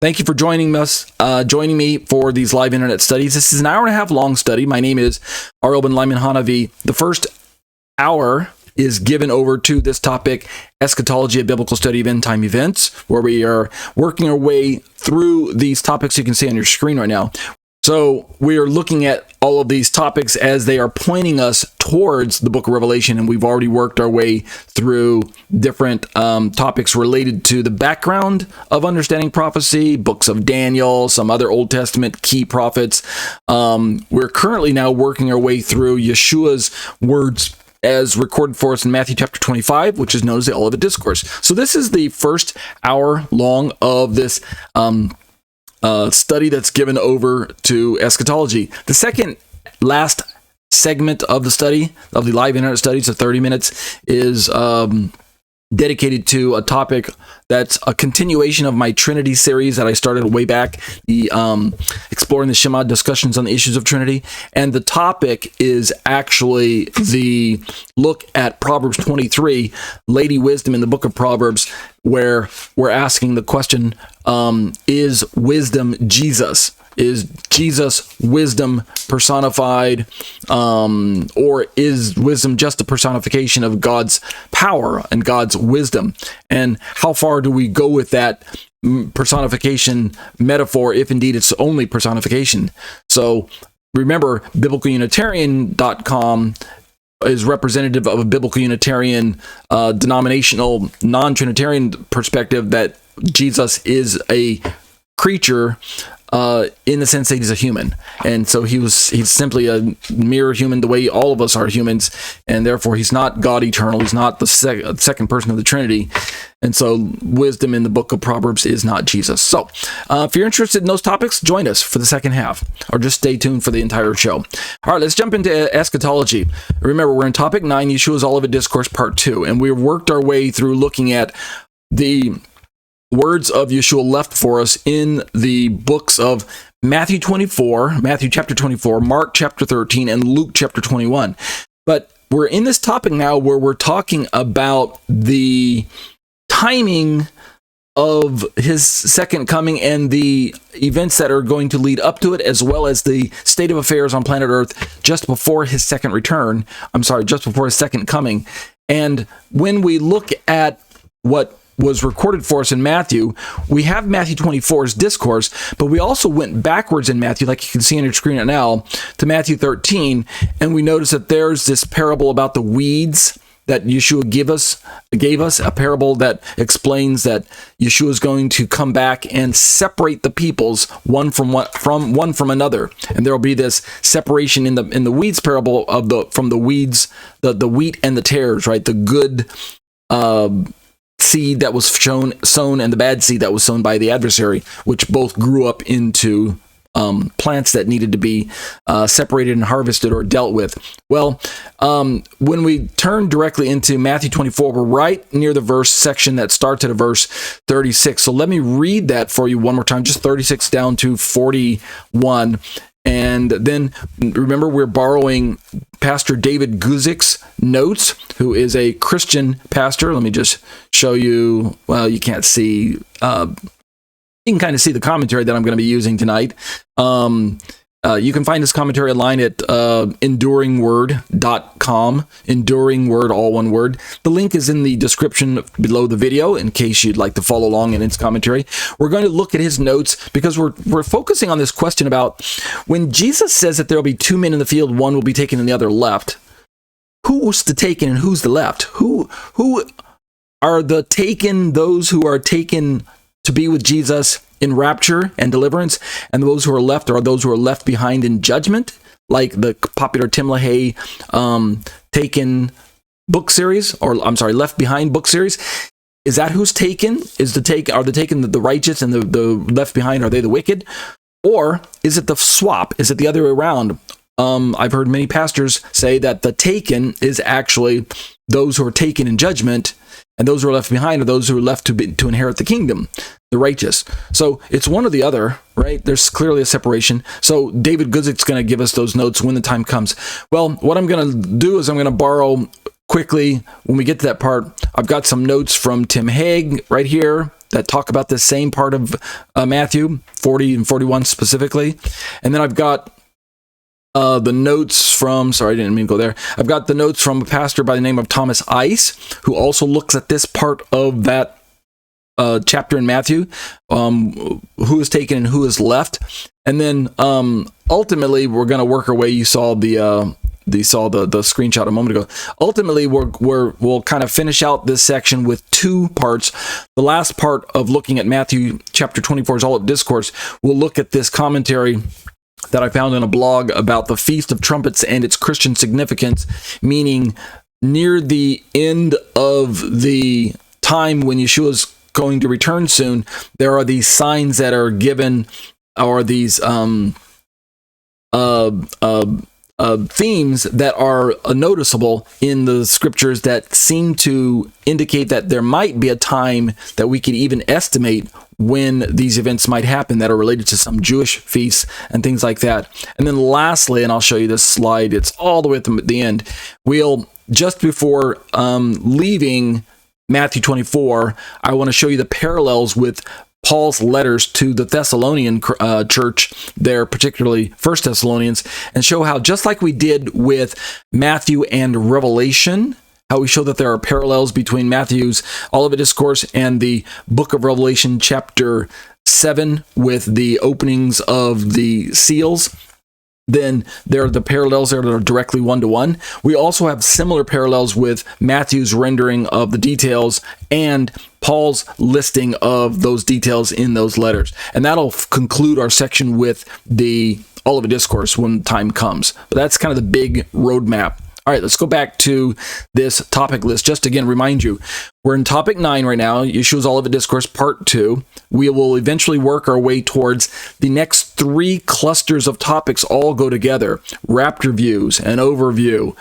Thank you for joining us, joining me for these live internet studies. This is an hour and a half long study. My name is Ariel Ben Lyman Hanavi. The first hour is given over to this topic, eschatology, a biblical study of end-time events, where we are working our way through these topics you can see on your screen right now. So we are looking at all of these topics as they are pointing us towards the book of Revelation, and we've already worked our way through different topics related to the background of understanding prophecy, books of Daniel, some other Old Testament key prophets. We're currently now working our way through Yeshua's words as recorded for us in Matthew chapter 25, which is known as the Olivet Discourse. So this is the first hour long of this study that's given over to eschatology. The second last segment of the study, of the live internet studies, the 30 minutes, is dedicated to a topic that's a continuation of my Trinity series that I started way back, the Exploring the Shema, discussions on the issues of Trinity. And the topic is actually the look at Proverbs 23, Lady Wisdom in the book of Proverbs, where we're asking the question, is wisdom Jesus? Is Jesus wisdom personified, or is wisdom just a personification of God's power and God's wisdom? And how far do we go with that personification metaphor, if indeed it's only personification? So remember, biblicalunitarian.com is representative of a biblical Unitarian denominational non-Trinitarian perspective that Jesus is a creature in the sense that he's a human, and so he's simply a mere human, the way all of us are humans, and therefore he's not God eternal. He's not the second person of the Trinity, and so wisdom in the book of Proverbs is not Jesus. So if you're interested in those topics, join us for the second half, or just stay tuned for the entire show. All right, let's jump into eschatology. Remember, we're in topic 9, Yeshua's Olivet Discourse, part 2, and we've worked our way through looking at the words of Yeshua left for us in the books of Matthew chapter 24, Mark chapter 13, and Luke chapter 21. But we're in this topic now where we're talking about the timing of his second coming and the events that are going to lead up to it, as well as the state of affairs on planet Earth just before his second coming. And when we look at what was recorded for us in Matthew, we have Matthew 24's discourse, but we also went backwards in Matthew, like you can see on your screen right now, to Matthew 13, and we notice that there's this parable about the weeds that Yeshua gave us, a parable that explains that Yeshua is going to come back and separate the peoples one from another, and there will be this separation in the weeds parable from the weeds, the wheat and the tares, right? The good seed that was sown and the bad seed that was sown by the adversary, which both grew up into plants that needed to be separated and harvested or dealt with. Well, when we turn directly into Matthew 24, we're right near the verse section that starts at a verse 36. So let me read that for you one more time, just 36 down to 41. And then remember, we're borrowing Pastor David Guzik's notes, who is a Christian pastor. Let me just show you. Well, you can't see. You can kind of see the commentary that I'm going to be using tonight. You can find this commentary online at enduringword.com. Enduring Word, all one word. The link is in the description below the video in case you'd like to follow along in its commentary. We're going to look at his notes because we're focusing on this question about when Jesus says that there will be two men in the field, one will be taken and the other left. Who's the taken and who's the left? Who are the taken? Those who are taken to be with Jesus in rapture and deliverance, and those who are left are those who are left behind in judgment, like the popular Tim LaHaye Taken book series, Left Behind book series. Is that who's taken? Are the taken the righteous and the left behind, are they the wicked? Or is it the swap? Is it the other way around? I've heard many pastors say that the taken is actually those who are taken in judgment, and those who are left behind are those who are left to inherit the kingdom, the righteous. So it's one or the other, right? There's clearly a separation. So David Guzik's going to give us those notes when the time comes. Well, what I'm going to do is I'm going to borrow quickly, when we get to that part, I've got some notes from Tim Hague right here. that talk about this same part of Matthew 40 and 41 specifically. And then I've got the notes from, sorry, I didn't mean to go there. I've got the notes from a pastor by the name of Thomas Ice, who also looks at this part of that chapter in Matthew, who is taken and who is left. And then ultimately, we're going to work our way. You saw the screenshot a moment ago. Ultimately, we'll kind of finish out this section with two parts. The last part of looking at Matthew chapter 24's Olivet Discourse, we'll look at this commentary that I found in a blog about the Feast of Trumpets and its Christian significance, meaning near the end of the time when Yeshua's going to return soon, there are these signs that are given, or these themes that are noticeable in the scriptures that seem to indicate that there might be a time that we could even estimate when these events might happen that are related to some Jewish feasts and things like that. And then lastly, and I'll show you this slide, it's all the way at the end, we'll, just before leaving Matthew 24, I want to show you the parallels with Paul's letters to the Thessalonian church there, particularly 1 Thessalonians, and show how, just like we did with Matthew and Revelation, how we show that there are parallels between Matthew's Olivet Discourse and the book of Revelation chapter 7 with the openings of the seals. Then there are the parallels there that are directly one-to-one. We also have similar parallels with Matthew's rendering of the details and Paul's listing of those details in those letters. And that'll conclude our section with the Olivet Discourse when time comes. But that's kind of the big roadmap. All right, let's go back to this topic list. Just again, remind you, we're in topic 9 right now, Yeshua's Olivet Discourse part 2. We will eventually work our way towards the next 3 clusters of topics all go together. Rapture views, an overview,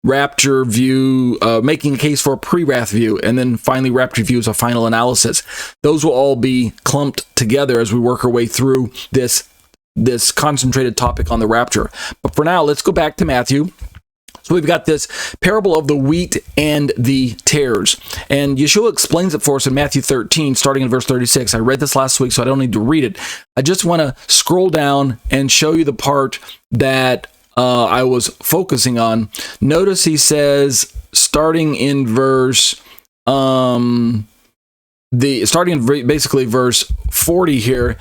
rapture view, making a case for a pre-wrath view, and then finally rapture views, a final analysis. Those will all be clumped together as we work our way through this concentrated topic on the rapture. But for now, let's go back to Matthew. So we've got this parable of the wheat and the tares. And Yeshua explains it for us in Matthew 13, starting in verse 36. I read this last week, so I don't need to read it. I just want to scroll down and show you the part that I was focusing on. Notice he says, starting in verse... basically verse 40 here,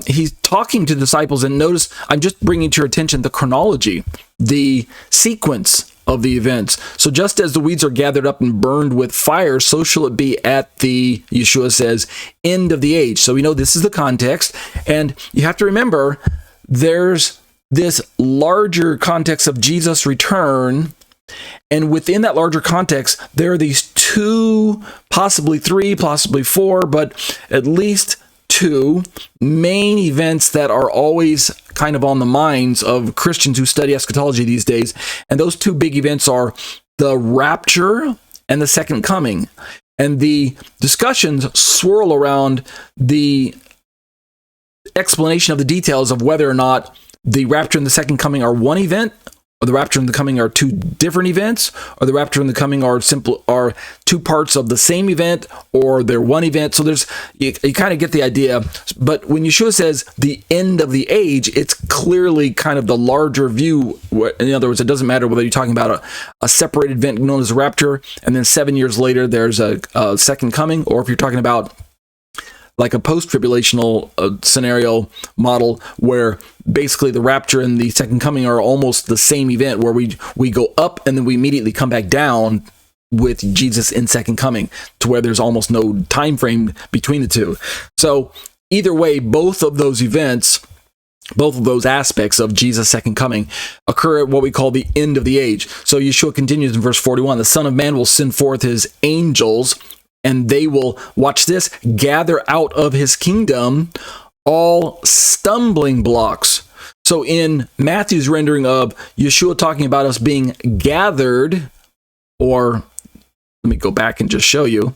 he's talking to disciples, and notice I'm just bringing to your attention the chronology, the sequence of the events. So just as the weeds are gathered up and burned with fire, so shall it be at the, Yeshua says, end of the age. So we know this is the context, and you have to remember there's this larger context of Jesus' return. And within that larger context, there are these 2, possibly 3, possibly 4, but at least 2 main events that are always kind of on the minds of Christians who study eschatology these days. And those 2 big events are the rapture and the second coming. And the discussions swirl around the explanation of the details of whether or not the rapture and the second coming are one event, or the rapture and the coming are 2 different events, or the rapture and the coming are 2 parts of the same event, or they're one event. So you kind of get the idea. But when Yeshua says the end of the age, it's clearly kind of the larger view. In other words, it doesn't matter whether you're talking about a separated event known as a rapture, and then 7 years later there's a second coming, or if you're talking about like a post-tribulational scenario model where basically the rapture and the second coming are almost the same event, where we go up and then we immediately come back down with Jesus in second coming, to where there's almost no time frame between the 2. So either way, both of those events, both of those aspects of Jesus' second coming occur at what we call the end of the age. So Yeshua continues in verse 41, the Son of Man will send forth his angels, and they will, watch this, gather out of his kingdom all stumbling blocks. So in Matthew's rendering of Yeshua talking about us being gathered, or let me go back and just show you,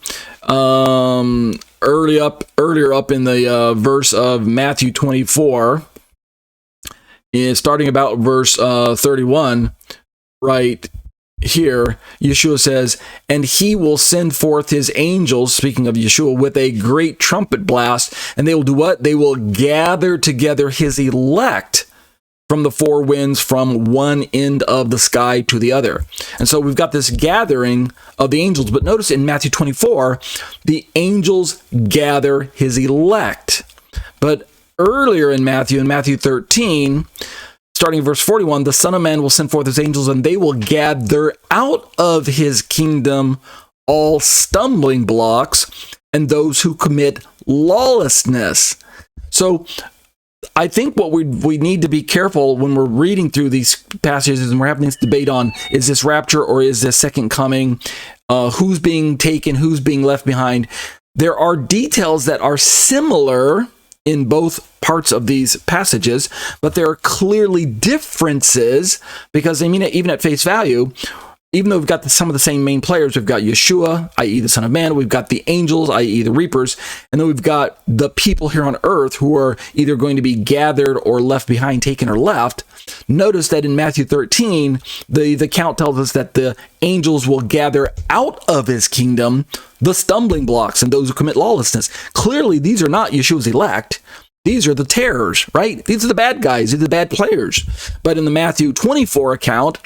earlier up in the verse of Matthew 24, starting about verse 31, right here, Yeshua says, and he will send forth his angels, speaking of Yeshua, with a great trumpet blast, and they will do what? They will gather together his elect from the four winds, from one end of the sky to the other. And so we've got this gathering of the angels, but notice in Matthew 24, the angels gather his elect. But earlier in Matthew 13, starting in verse 41, the Son of Man will send forth his angels, and they will gather out of his kingdom all stumbling blocks and those who commit lawlessness. So I think what we need to be careful when we're reading through these passages and we're having this debate on, is this rapture or is this second coming? Who's being taken? Who's being left behind? There are details that are similar in both parts of these passages, but there are clearly differences because, I mean, even at face value, even though we've got some of the same main players, we've got Yeshua, i.e. the Son of Man, we've got the angels, i.e. the reapers, and then we've got the people here on earth who are either going to be gathered or left behind, taken or left. Notice that in Matthew 13, the count tells us that the angels will gather out of his kingdom the stumbling blocks and those who commit lawlessness. Clearly, these are not Yeshua's elect. These are the terrors, right? These are the bad guys. These are the bad players. But in the Matthew 24 account,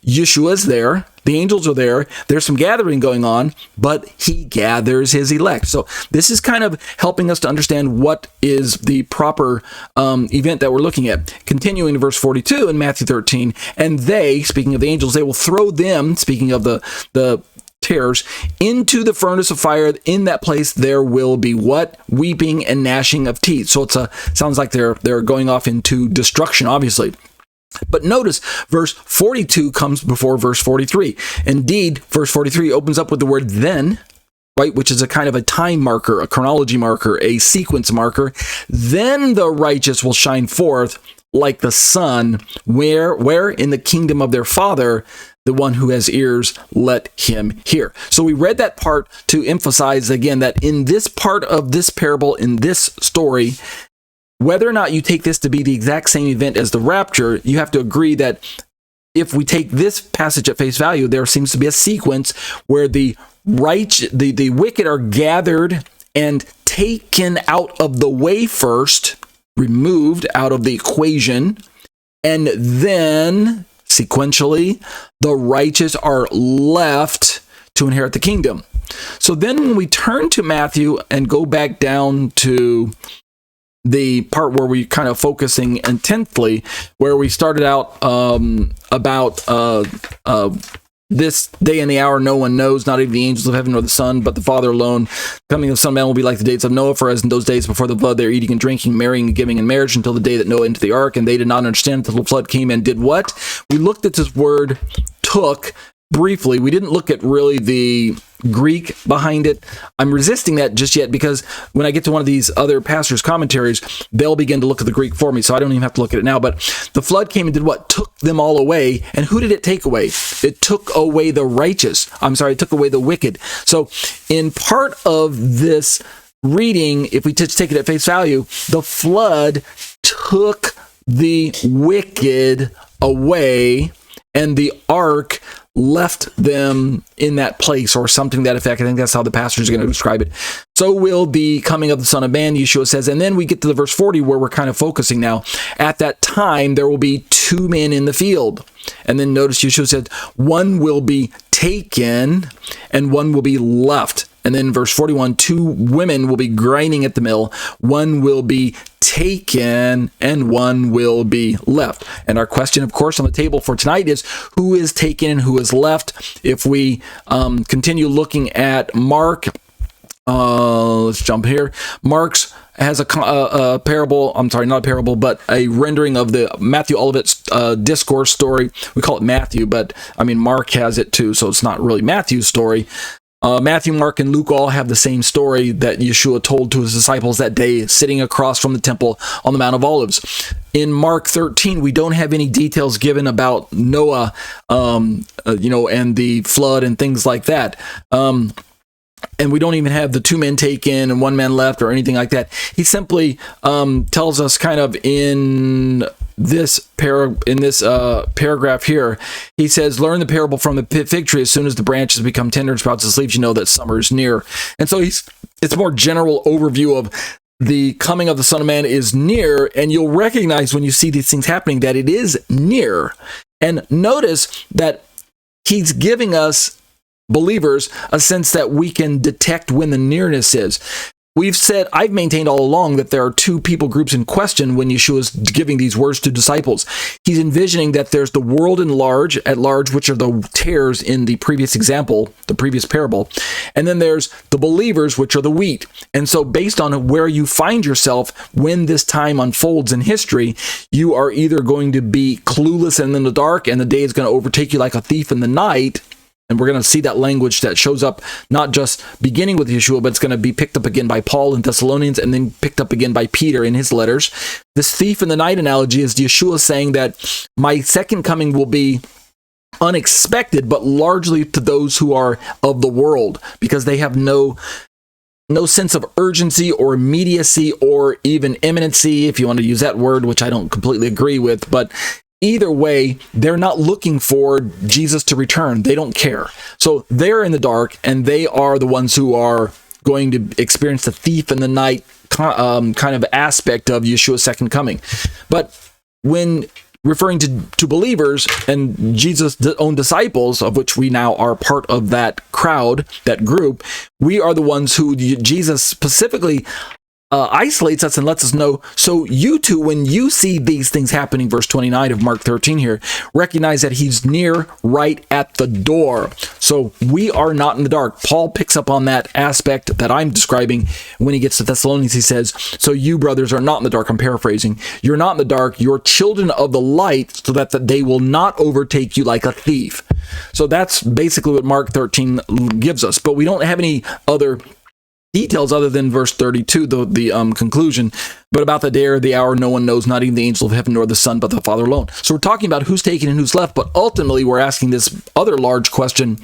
Yeshua's there. The angels are there. There's some gathering going on, but he gathers his elect. So this is kind of helping us to understand what is the proper event that we're looking at. Continuing to verse 42 in Matthew 13, and they, speaking of the angels, they will throw them, speaking of the terrors, into the furnace of fire. In that place there will be what? Weeping and gnashing of teeth. So sounds like they're going off into destruction, obviously. But notice verse 42 comes before verse 43. Indeed, verse 43 opens up with the word then, right, which is a kind of a time marker, a chronology marker, a sequence marker. Then the righteous will shine forth like the sun, where in the kingdom of their Father. The one who has ears, let him hear. So we read that part to emphasize again that in this part of this parable, in this story, whether or not you take this to be the exact same event as the rapture, you have to agree that if we take this passage at face value, there seems to be a sequence where the wicked are gathered and taken out of the way first, removed out of the equation, and then sequentially, the righteous are left to inherit the kingdom. So then when we turn to Matthew and go back down to the part where we're kind of focusing intently, where we started out about this day and the hour no one knows, not even the angels of heaven nor the Son, but the Father alone. Coming of the Son of Man will be like the days of Noah, for as in those days before the flood, they were eating and drinking, marrying and giving in marriage until the day that Noah entered the ark, and they did not understand until the flood came and did what? We looked at this word took briefly. We didn't look at really the Greek behind it. I'm resisting that just yet because when I get to one of these other pastors' commentaries, they'll begin to look at the Greek for me, so I don't even have to look at it now. But the flood came and did what? Took them all away. And who did it take away? It took away the righteous. It took away the wicked. So in part of this reading, if we just take it at face value, the flood took the wicked away, and the ark left them in that place, or something to that effect. I think that's how the pastors are going to describe it. So will the coming of the Son of Man, Yeshua says. And then we get to the verse 40 where we're kind of focusing now. At that time, there will be two men in the field. And then notice Yeshua said, one will be taken and one will be left. And then verse 41, two women will be grinding at the mill. One will be taken and one will be left. And our question, of course, on the table for tonight is who is taken and who is left? If we continue looking at Mark, let's jump here. Mark's has a parable, not a parable, but a rendering of the Matthew Olivet Discourse story. We call it Matthew, but Mark has it too, so it's not really Matthew's story. Matthew, Mark, and Luke all have the same story that Yeshua told to his disciples that day, sitting across from the temple on the Mount of Olives. In Mark 13, we don't have any details given about Noah, and the flood and things like that. And we don't even have the two men taken and one man left or anything like that. He simply tells us kind of in this paragraph here. He says, learn the parable from the fig tree. As soon as the branches become tender and sprouts its leaves, you know that summer is near. And so it's more general overview of the coming of the Son of Man is near, and you'll recognize when you see these things happening that it is near. And notice that he's giving us, believers, a sense that we can detect when the nearness is. I've maintained all along that there are two people groups in question when Yeshua is giving these words to disciples. He's envisioning that there's the world at large, which are the tares in the previous example, the previous parable. And then there's the believers, which are the wheat. And so based on where you find yourself when this time unfolds in history, you are either going to be clueless and in the dark, and the day is going to overtake you like a thief in the night. And we're going to see that language that shows up not just beginning with Yeshua, but it's going to be picked up again by Paul in Thessalonians and then picked up again by Peter in his letters. This thief in the night analogy is Yeshua saying that my second coming will be unexpected, but largely to those who are of the world, because they have no sense of urgency or immediacy or even imminency, if you want to use that word, which I don't completely agree with, but either way, they're not looking for Jesus to return. They don't care. So they're in the dark, and they are the ones who are going to experience the thief in the night kind of aspect of Yeshua's second coming. But when referring to believers and Jesus' own disciples, of which we now are part of that crowd, that group, we are the ones who Jesus specifically isolates us and lets us know. So you too, when you see these things happening, verse 29 of Mark 13 here, recognize that he's near, right at the door. So we are not in the dark. Paul picks up on that aspect that I'm describing when he gets to Thessalonians. He says, so you brothers are not in the dark. I'm paraphrasing. You're not in the dark. You're children of the light, so that the day will not overtake you like a thief. So that's basically what Mark 13 gives us. But we don't have any other details other than verse 32, the conclusion. But about the day or the hour, no one knows, not even the angel of heaven nor the Son, but the Father alone. So we're talking about who's taken and who's left, but ultimately we're asking this other large question: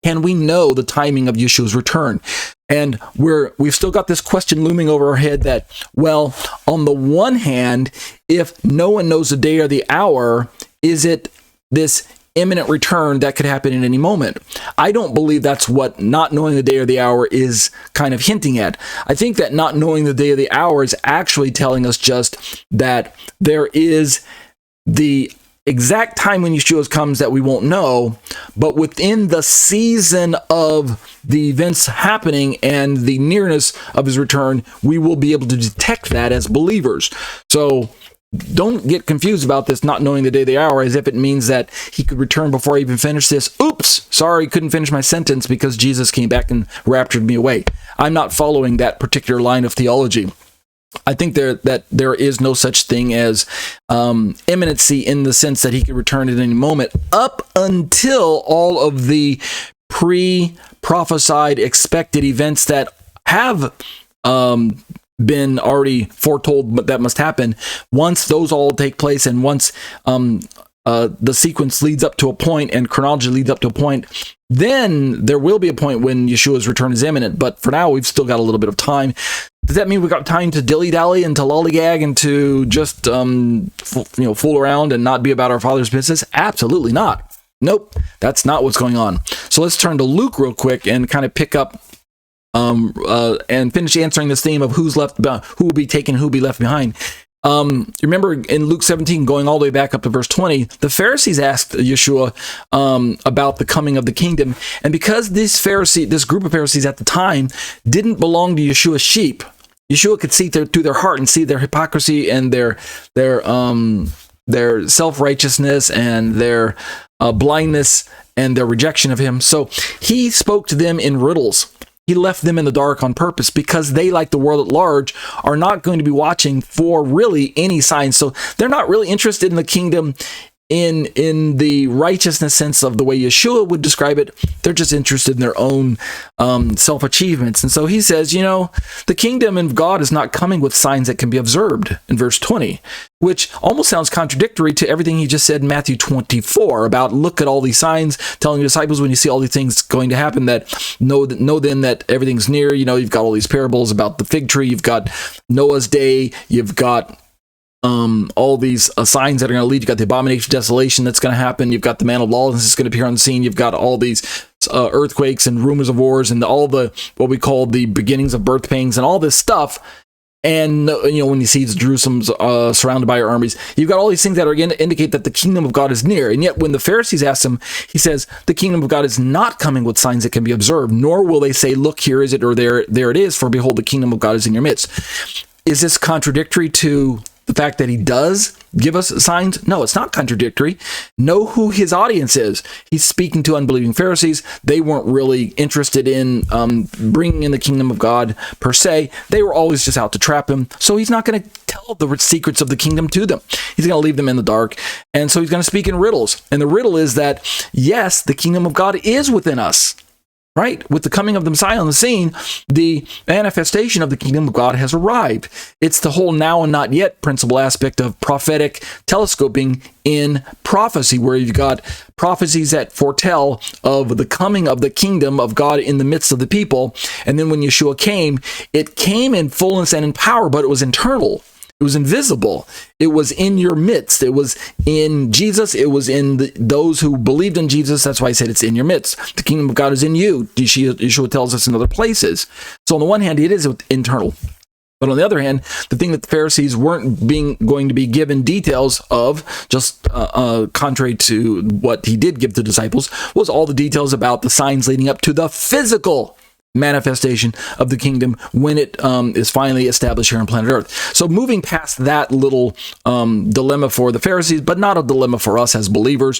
can we know the timing of Yeshua's return? And we've still got this question looming over our head that, well, on the one hand, if no one knows the day or the hour, is it this imminent return that could happen in any moment? I don't believe that's what not knowing the day or the hour is kind of hinting at. I think that not knowing the day or the hour is actually telling us just that there is the exact time when Yeshua comes that we won't know, but within the season of the events happening and the nearness of his return, we will be able to detect that as believers. So don't get confused about this not knowing the day, the hour, as if it means that he could return before I even finish this. Oops, sorry, couldn't finish my sentence because Jesus came back and raptured me away. I'm not following that particular line of theology. I think that there is no such thing as imminency in the sense that he could return at any moment, up until all of the pre-prophesied expected events that have been already foretold, but that must happen. Once those all take place, and once the sequence leads up to a point and chronology leads up to a point, then there will be a point when Yeshua's return is imminent. But for now, we've still got a little bit of time. Does that mean we've got time to dilly-dally and to lollygag and to just fool around and not be about our Father's business? Absolutely not. Nope, that's not what's going on. So let's turn to Luke real quick and kind of pick up and finish answering this theme of who's left, who will be taken, who will be left behind. Remember in Luke 17, going all the way back up to verse 20, the Pharisees asked Yeshua about the coming of the kingdom, and because this group of Pharisees at the time didn't belong to Yeshua's sheep, Yeshua could see through their heart and see their hypocrisy and their self-righteousness and their blindness and their rejection of him. So he spoke to them in riddles. He left them in the dark on purpose because they, like the world at large, are not going to be watching for really any signs. So they're not really interested in the kingdom in the righteousness sense of the way Yeshua would describe it. They're just interested in their own self-achievements. And so he says, the kingdom of God is not coming with signs that can be observed in verse 20, which almost sounds contradictory to everything he just said in Matthew 24 about look at all these signs, telling your disciples when you see all these things going to happen that know then that everything's near. You've got all these parables about the fig tree. You've got Noah's day. You've got all these signs that are going to lead. You've got the abomination of desolation that's going to happen. You've got the man of lawlessness that's going to appear on the scene. You've got all these earthquakes and rumors of wars and all the what we call the beginnings of birth pangs and all this stuff. And when he sees Jerusalem's surrounded by her armies, you've got all these things that are going to indicate that the kingdom of God is near. And yet when the Pharisees ask him, he says, the kingdom of God is not coming with signs that can be observed, nor will they say, look, here is it, or there it is, for behold, the kingdom of God is in your midst. Is this contradictory to the fact that he does give us signs? No, it's not contradictory. Know who his audience is. He's speaking to unbelieving Pharisees. They weren't really interested in bringing in the kingdom of God per se. They were always just out to trap him. So he's not going to tell the secrets of the kingdom to them. He's going to leave them in the dark. And so he's going to speak in riddles. And the riddle is that, yes, the kingdom of God is within us. Right? With the coming of the Messiah on the scene, the manifestation of the kingdom of God has arrived. It's the whole now and not yet principle aspect of prophetic telescoping in prophecy, where you've got prophecies that foretell of the coming of the kingdom of God in the midst of the people. And then when Yeshua came, it came in fullness and in power, but it was internal. It was invisible. It was in your midst. It was in Jesus. It was in those who believed in Jesus. That's why I said it's in your midst. The kingdom of God is in you. Yeshua tells us in other places. So on the one hand, it is internal. But on the other hand, the thing that the Pharisees weren't going to be given details of, just contrary to what he did give the disciples, was all the details about the signs leading up to the physical manifestation of the kingdom when it is finally established here on planet Earth. So moving past that little dilemma for the Pharisees, but not a dilemma for us as believers,